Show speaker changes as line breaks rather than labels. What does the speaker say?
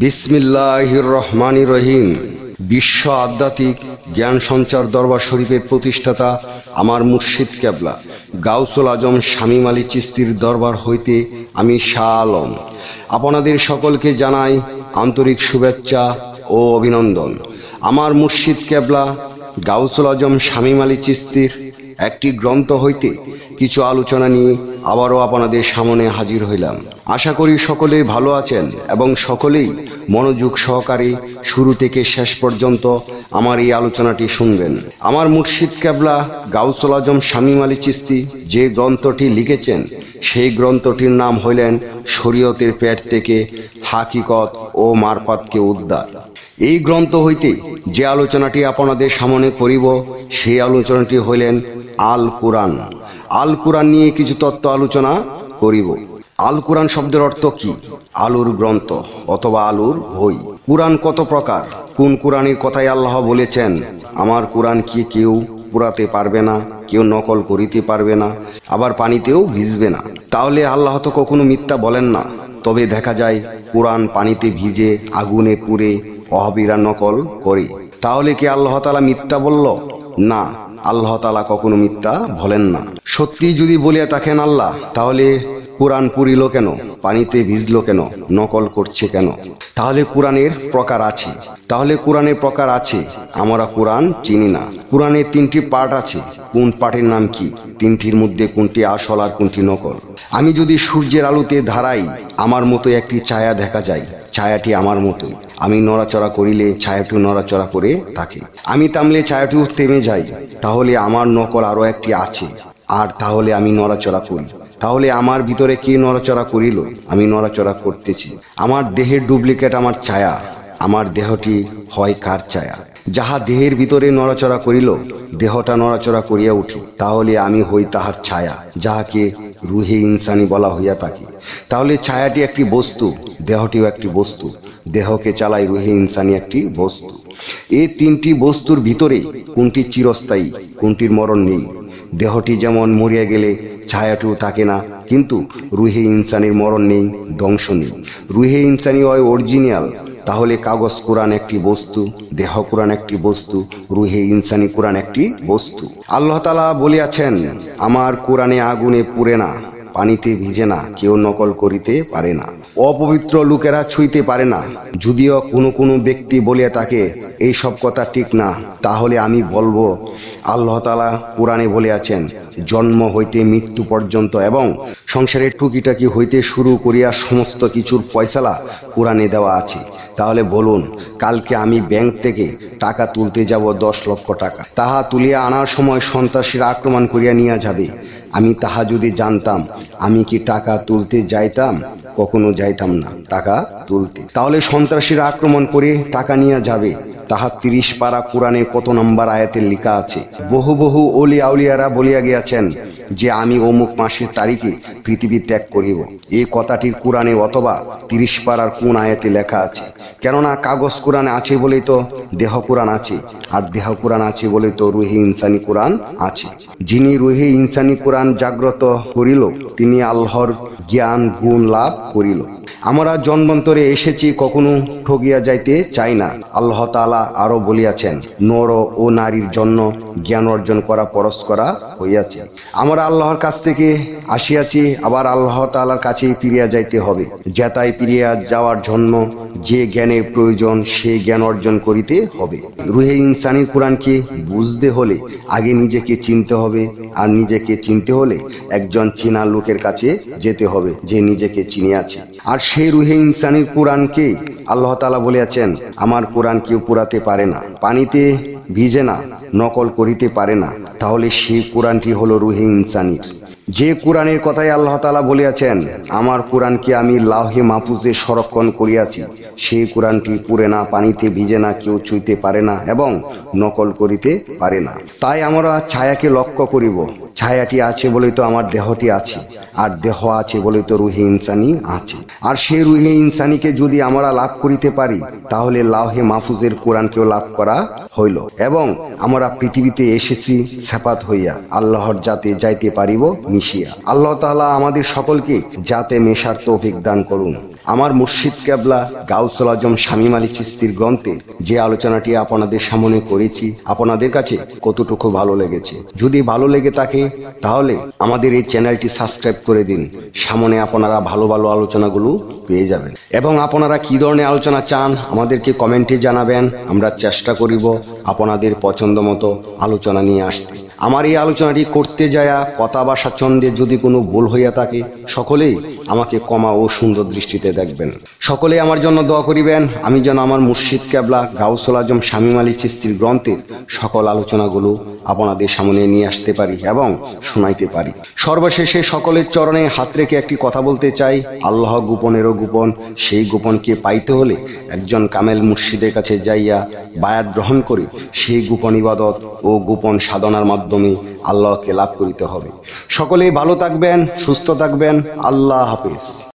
বিসমিল্লাহির রহমানির রহিম। বিশ্ব আধ্যাত্মিক জ্ঞান সঞ্চার দরবার শরীফের প্রতিষ্ঠাতা আমার মুর্শিদ কেবলা গাউসুল আজম শামীম আলী চিশতির দরবার হইতে আমি শাহ আলম আপনাদের সকলকে জানাই আন্তরিক শুভেচ্ছা ও অভিনন্দন। আমার মুর্শিদ কেবলা গাউসুল আজম শামীম আলী চিশতির একটি গ্রন্থ হইতে কিছু আলোচনা নিয়ে আবারও আপনাদের সামনে হাজির হইলাম। আশা করি সকলেই ভালো আছেন এবং সকলেই মনোযোগ সহকারে শুরু থেকে শেষ পর্যন্ত আমার এই আলোচনাটি শুনবেন। আমার মুর্শিদ কেবলা গাউসুল আজম শামীম আলী চিশতি যে গ্রন্থটি লিখেছেন সেই গ্রন্থটির নাম হইলেন শরীয়তের পেট থেকে হাকিকত ও মারফাতকে উদ্ধার। এই গ্রন্থ হইতে যে আলোচনাটি আপনাদের সামনে করিব সেই আলোচনাটি হইলেন আল কুরআন। আল কুরআন নিয়ে কিছু তত্ত্ব আলোচনা করিব। আল কুরআন শব্দের অর্থ কি? আলুর গ্রন্থ অথবা আলুর বই। কুরআন কত প্রকার? কোন কুরআনের কথাই আল্লাহ বলেছেন আমার কুরআন কি কেউ পুরাতে পারবে না, কেউ নকল করিতে পারবে না, আবার পানিতেও ভিজবে না। তাহলে আল্লাহ তো কখনো মিথ্যা বলেন না। তবে দেখা যায় কুরআন পানিতে ভিজে আগুনে পুড়ে ওয়াহাবিরা নকল করে। তাহলে কি আল্লাহ তাআলা মিথ্যা বলল? না, আল্লাহ তাআলা কখনো মিথ্যা বলেন না। সত্যি যদি বলিয়া থাকেন আল্লাহ, তাহলে কুরআন পুরিল কেন, পানিতে ভিজলো কেন, নকল করছে কেন? তাহলে কুরআনের প্রকার আছে। আমরা কুরআন চিনি না। কুরআনের 3টি পার্ট আছে। কোন পার্টের নাম কি? 3টির মধ্যে কোনটি আসল আর কোনটি নকল? আমি যদি সূর্যের আলোতে ধারাই আমার মতো একটি ছায়া দেখা যায়, ছায়াটি আমার মতোই। আমি নড়াচড়া করিলে ছায়াটিও নড়াচড়া করে থাকে। আমি থামলে ছায়াটিও থেমে যায়। তাহলে আমার নকল আরো একটি আছে। আর তাহলে আমি নড়াচড়া করি। তাহলে আমার ভিতরে কে নড়াচড়া করিল? আমি নড়াচড়া করতেছি। আমার দেহের ডুপ্লিকেট আমার ছায়া। আমার দেহটি হয় কার ছায়া? যাহা দেহের ভিতরে নড়াচড়া করিল, দেহটা নড়াচড়া করিয়া উঠি, তাহলে আমি হই তাহার ছায়া, যাহাকে রুহে ইনসানি বলা হইয়া থাকে। তাহলে ছায়াটি একটি বস্তু, দেহটিও একটি বস্তু। দেহকে চালাই রুহে ইনসানি একটি বস্তু। এই 3টি বস্তুর ভিতরে কোনটি চিরস্থায়ী, কোনটির মরণ নেই? দেহটি যেমন মরিয়া গেলে ছায়াটিও থাকে না, কিন্তু রুহে ইনসানির মরণ নেই, ধ্বংস নেই। রুহে ইনসানি হয় অরিজিনাল। তাহলে কাগজ কুরআন একটি বস্তু, দেহ কুরআন একটি বস্তু, রুহে ইনসানি কুরআন একটি বস্তু। আল্লাহ তাআলা বলিয়াছেন আমার কুরআনে আগুনে পুড়ে না, পানিতে ভিজে না, কেউ নকল করিতে পারে না, অপবিত্র লোকেরা ছুঁইতে পারে না। যদিও কোনো ব্যক্তি বলিয়া থাকে এই সব কথা ঠিক না, তাহলে আমি বলবো আল্লাহ তাআলা কুরআনে বলিয়াছেন জন্ম হইতে মৃত্যু পর্যন্ত এবং সংসারের টুকিটাকি হইতে শুরু করিয়া সমস্ত কিছুর ফয়সালা কুরআনে দেওয়া আছে। তাহলে বলুন, কালকে আমি ব্যাংক থেকে টাকা তুলতে যাব 10 লক্ষ টাকা। তাহা তুলিয়া আনার সময় সন্ত্রাসীরা আক্রমণ করিয়া নিয়ে যাবে। আমি তাহা যদি জানতাম, আমি কি টাকা তুলতে যাইতাম? কখনো যাইতাম না টাকা তুলতে। তাহলে সন্ত্রাসীরা আক্রমণ করে টাকা নিয়ে যাবে। তাহা 30 পারা কুরআনে কত নম্বর আয়াতে লেখা আছে? বহু ওলি আউলিয়ারা বলিয়া গিয়াছেন যে আমি অমুক মাসের তারিখে পৃথিবী ত্যাগ করিব। এই কথাটির কুরআনে অথবা 30 পারার কোন আয়াতে লেখা আছে? কেননা কাগজ কুরআনে আছে বলেই তো দেহ কুরআন আছে, আর দেহ কুরআন আছে বলেই তো রুহে ইনসানি কুরআন আছে। যিনি রুহে ইনসানি কুরআন জাগ্রত করিল, তিনি আল্লাহর জ্ঞান গুণ লাভ করিল। আমরা জন্মান্তরে এসেছি, কখনো ঠগিয়া যাইতে চাই না। আল্লাহ তাআলা আরো বলিয়াছেন নর ও নারীর জন্য জ্ঞান অর্জন করা পরশ করা হইয়াছে। আমরা আল্লাহর কাছ থেকে আসিয়াছি, আবার আল্লাহ তাআলার কাছেই ফিরিয়া যাইতে হবে। যেতাই ফিরিয়া যাওয়ার জন্য যে জ্ঞানের প্রয়োজন সেই জ্ঞান অর্জন করিতে হবে। রুহে ইনসানির কুরআনকে বুঝতে হলে আগে নিজেকে চিনতে হবে, আর নিজেকে চিনতে হলে একজন চেনা লোকের কাছে যেতে হবে যে নিজেকে চিনিয়াছে। আর সেই রুহে ইনসানির কুরআনকে আল্লাহ তাআলা বলেছেন আমার কুরআন কেউ পুরাতে পারে না, পানিতে ভিজে না, নকল করিতে পারে না। তাহলে সেই কুরআনটি হলো রুহে ইনসানির। যে কুরআনের কথাই আল্লাহ তাআলা বলিয়াছেন আমার কুরআনকে আমি লাউহে মাহফুজে সংরক্ষণ করিয়াছি, সেই কুরআনটি পুড়ে না, পানিতে ভিজে না, কেউ ছুঁইতে পারে না এবং নকল করিতে পারে না। তাই আমরা ছায়াকে লক্ষ্য করিব। ছায়াটি আছে বলেই তো আমার দেহটি আছে, আর দেহ আছে বলেই তো রুহে ইনসানি আছে। আর সেই রুহে ইনসানিকে যদি আমরা লাভ করিতে পারি, তাহলে লাউহে মাহফুজের কোরআনকেও লাভ করা হইল এবং আমরা পৃথিবীতে এসেছি সেপাত হইয়া আল্লাহর জাতে যাইতে পারিব মিশিয়া। আল্লাহ তাআলা আমাদের সকলকে জাতে মেশার তৌফিক দান করুন। আমার মুর্শিদ কেবলা গাউসুল আজম শামীম আলী চিশতির গ্রন্থের যে আলোচনাটি আপনাদের সামনে করেছি, আপনাদের কাছে কতটুকু ভালো লেগেছে। যদি ভালো লেগে থাকে তাহলে আমাদের এই চ্যানেলটি সাবস্ক্রাইব করে দিন। সামনে আপনারা ভালো ভালো আলোচনাগুলো পেয়ে যাবেন। এবং আপনারা কি ধরনের আলোচনা চান আমাদেরকে কমেন্টে জানাবেন। আমরা চেষ্টা করিব আপনাদের পছন্দ মতো আলোচনা নিয়ে আসতে। আমার এই আলোচনাটি করতে যায়া কথা বা ছন্দে যদি কোনো ভুল হইয়া থাকে, সকলেই আমাকে ক্ষমা ও সুন্দর দৃষ্টিতে দেখবেন। সকলে আমার জন্য দোয়া করিবেন, আমি যেন আমার মুর্শিদ কেবলা গাউসুল আজম শামীম আলী চিশতির গ্রন্থের সকল আলোচনাগুলো আপনাদের সামনে নিয়ে আসতে পারি এবং শোনাইতে পারি। সর্বশেষে সকলের চরণে হাত রেখে একটি কথা বলতে চাই, আল্লাহ গোপনেরও গোপন। সেই গোপনকে পাইতে হলে একজন কামেল মুর্শিদের কাছে যাইয়া বায়াত গ্রহণ করে সেই গোপন ইবাদত ও গোপন সাধনার মাধ্যমে আল্লাহকে লাভ করিতে হবে। সকলেই ভালো থাকবেন, সুস্থ থাকবেন। আল্লাহ হাফেজ।